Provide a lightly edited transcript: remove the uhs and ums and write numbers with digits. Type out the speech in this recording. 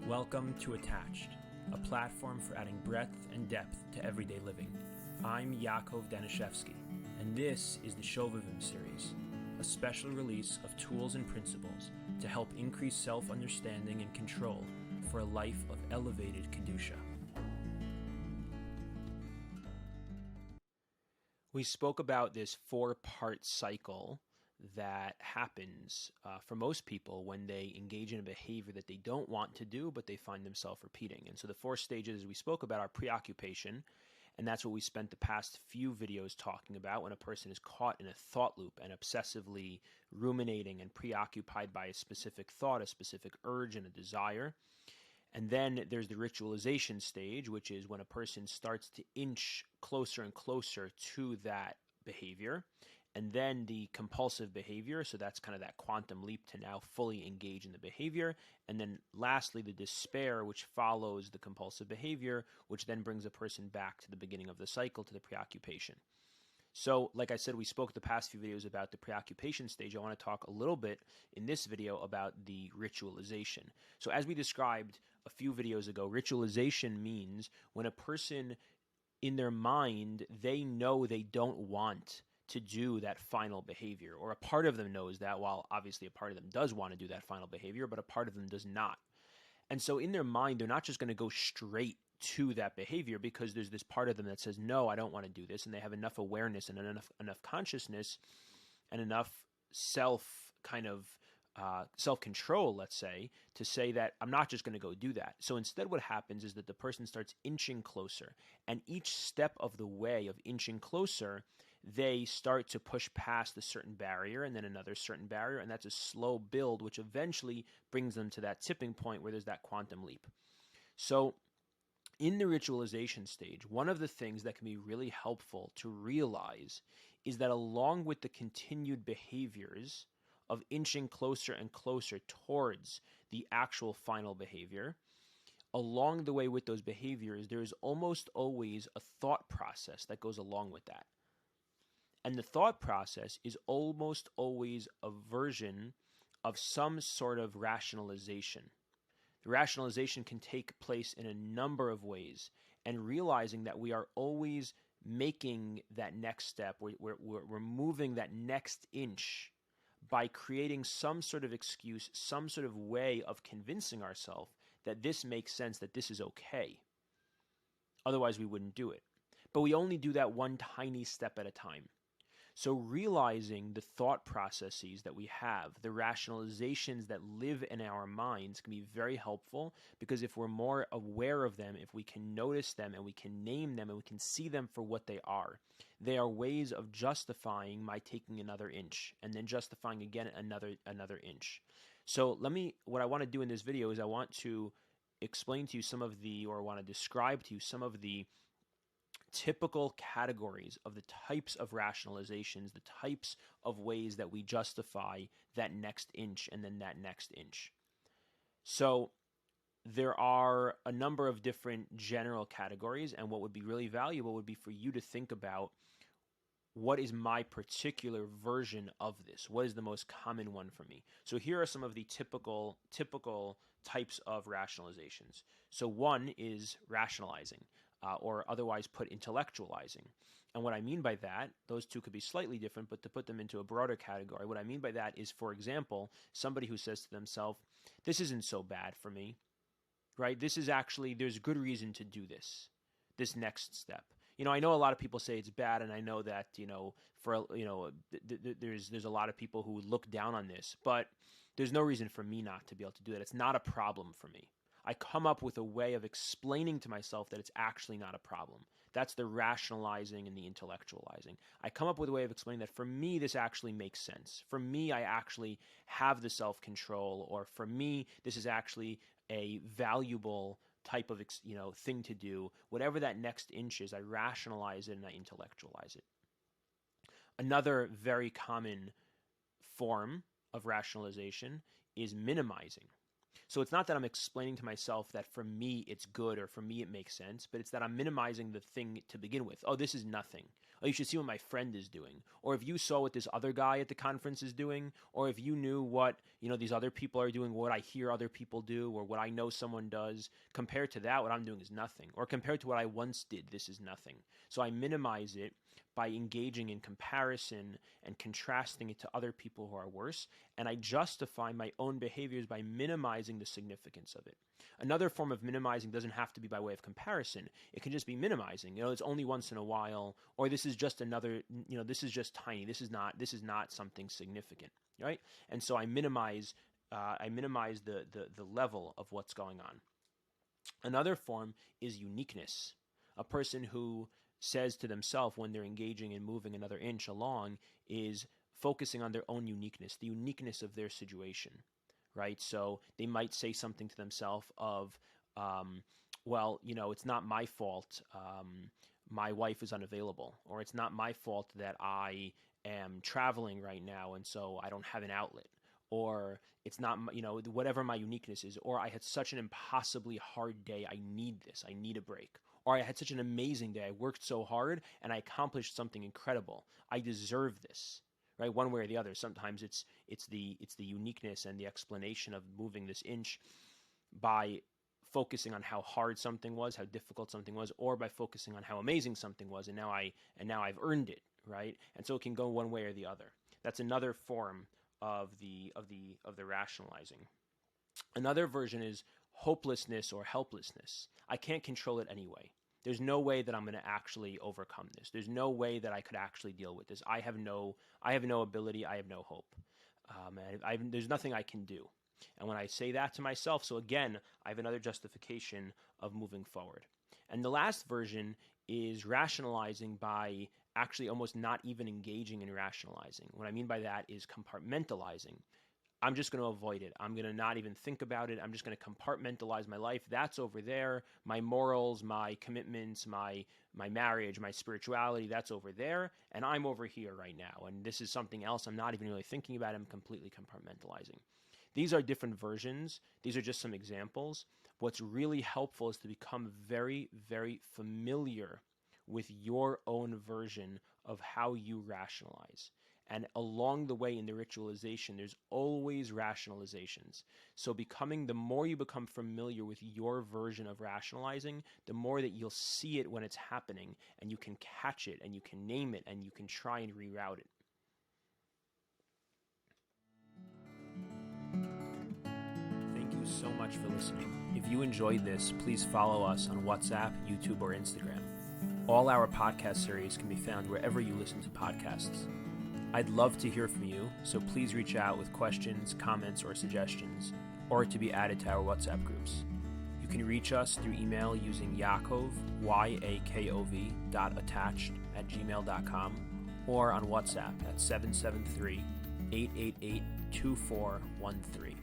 Welcome to Attached, a platform for adding breadth and depth to everyday living. I'm Yakov Danishefsky, and this is the Shovavim series, a special release of tools and principles to help increase self-understanding and control for a life of elevated Kedusha. We spoke about this four-part cycle that happens for most people when they engage in a behavior that they don't want to do, but they find themselves repeating. And so the four stages we spoke about are preoccupation, and that's what we spent the past few videos talking about when a person is caught in a thought loop and obsessively ruminating and preoccupied by a specific thought, a specific urge, and a desire. And then there's the ritualization stage, which is when a person starts to inch closer and closer to that behavior. And then the compulsive behavior, so that's kind of that quantum leap to now fully engage in the behavior. And then lastly, the despair, which follows the compulsive behavior, which then brings a person back to the beginning of the cycle, to the preoccupation. So, like I said, we spoke the past few videos about the preoccupation stage. I want to talk a little bit in this video about the ritualization. So as we described a few videos ago, ritualization means when a person in their mind, they know they don't want to do that final behavior, or a part of them knows that, while obviously a part of them does want to do that final behavior, but a part of them does not. And so in their mind, they're not just going to go straight to that behavior because there's this part of them that says, no, I don't want to do this. And they have enough awareness and enough consciousness and enough self-control, let's say, to say that I'm not just going to go do that. So instead what happens is that the person starts inching closer, and each step of the way of inching closer, they start to push past a certain barrier and then another certain barrier, and that's a slow build, which eventually brings them to that tipping point where there's that quantum leap. So in the ritualization stage, one of the things that can be really helpful to realize is that along with the continued behaviors of inching closer and closer towards the actual final behavior, along the way with those behaviors, there is almost always a thought process that goes along with that. And the thought process is almost always a version of some sort of rationalization. The rationalization can take place in a number of ways, and realizing that we are always making that next step, we're moving that next inch by creating some sort of excuse, some sort of way of convincing ourselves that this makes sense, that this is okay. Otherwise, we wouldn't do it. But we only do that one tiny step at a time. So realizing the thought processes that we have, the rationalizations that live in our minds can be very helpful, because if we're more aware of them, if we can notice them and we can name them and we can see them for what they are ways of justifying my taking another inch and then justifying again another inch. So what I want to do in this video is I want to explain to you I want to describe to you some of the typical categories of the types of rationalizations, the types of ways that we justify that next inch and then that next inch. So there are a number of different general categories, and what would be really valuable would be for you to think about, what is my particular version of this? What is the most common one for me? So here are some of the typical types of rationalizations. So one is rationalizing, or otherwise put, intellectualizing. And what I mean by that, those two could be slightly different, but to put them into a broader category, what I mean by that is, for example, somebody who says to themselves, this isn't so bad for me, right? This is actually, there's good reason to do this next step. I know a lot of people say it's bad, and I know that, there's a lot of people who look down on this, but there's no reason for me not to be able to do that. It's not a problem for me. I come up with a way of explaining to myself that it's actually not a problem. That's the rationalizing and the intellectualizing. I come up with a way of explaining that for me, this actually makes sense. For me, I actually have the self-control, or for me, this is actually a valuable type of thing to do. Whatever that next inch is, I rationalize it and I intellectualize it. Another very common form of rationalization is minimizing. So it's not that I'm explaining to myself that for me it's good or for me it makes sense, but it's that I'm minimizing the thing to begin with. Oh, this is nothing. Oh, you should see what my friend is doing. Or if you saw what this other guy at the conference is doing, or if you knew what, these other people are doing, what I hear other people do, or what I know someone does, compared to that, what I'm doing is nothing. Or compared to what I once did, this is nothing. So I minimize it by engaging in comparison and contrasting it to other people who are worse, and I justify my own behaviors by minimizing the significance of it. Another form of minimizing doesn't have to be by way of comparison. It can just be minimizing. It's only once in a while, or this is just another, this is just tiny. This is not something significant, right? And so I minimize the level of what's going on. Another form is uniqueness. A person who says to themselves when they're engaging and moving another inch along is focusing on their own uniqueness, the uniqueness of their situation, right? So they might say something to themselves of, it's not my fault my wife is unavailable, or it's not my fault that I am traveling right now and so I don't have an outlet, or it's not, whatever my uniqueness is, or I had such an impossibly hard day, I need this, I need a break. Or I had such an amazing day, I worked so hard and I accomplished something incredible. I deserve this, right? One way or the other. Sometimes it's the uniqueness and the explanation of moving this inch by focusing on how hard something was, how difficult something was, or by focusing on how amazing something was, and now I've earned it, right? And so it can go one way or the other. That's another form of the rationalizing. Another version is hopelessness or helplessness. I can't control it anyway. There's no way that I'm going to actually overcome this. There's no way that I could actually deal with this. I have no ability. I have no hope. There's nothing I can do. And when I say that to myself, so again, I have another justification of moving forward. And the last version is rationalizing by actually almost not even engaging in rationalizing. What I mean by that is compartmentalizing. I'm just going to avoid it. I'm going to not even think about it. I'm just going to compartmentalize my life. That's over there. My morals, my commitments, my marriage, my spirituality, that's over there. And I'm over here right now. And this is something else I'm not even really thinking about. I'm completely compartmentalizing. These are different versions. These are just some examples. What's really helpful is to become very, very familiar with your own version of how you rationalize. And along the way in the ritualization, there's always rationalizations. So the more you become familiar with your version of rationalizing, the more that you'll see it when it's happening, and you can catch it, and you can name it, and you can try and reroute it. Thank you so much for listening. If you enjoyed this, please follow us on WhatsApp, YouTube, or Instagram. All our podcast series can be found wherever you listen to podcasts. I'd love to hear from you, so please reach out with questions, comments, or suggestions, or to be added to our WhatsApp groups. You can reach us through email using Yakov, YAKOV, .attached@gmail.com, or on WhatsApp at 773-888-2413.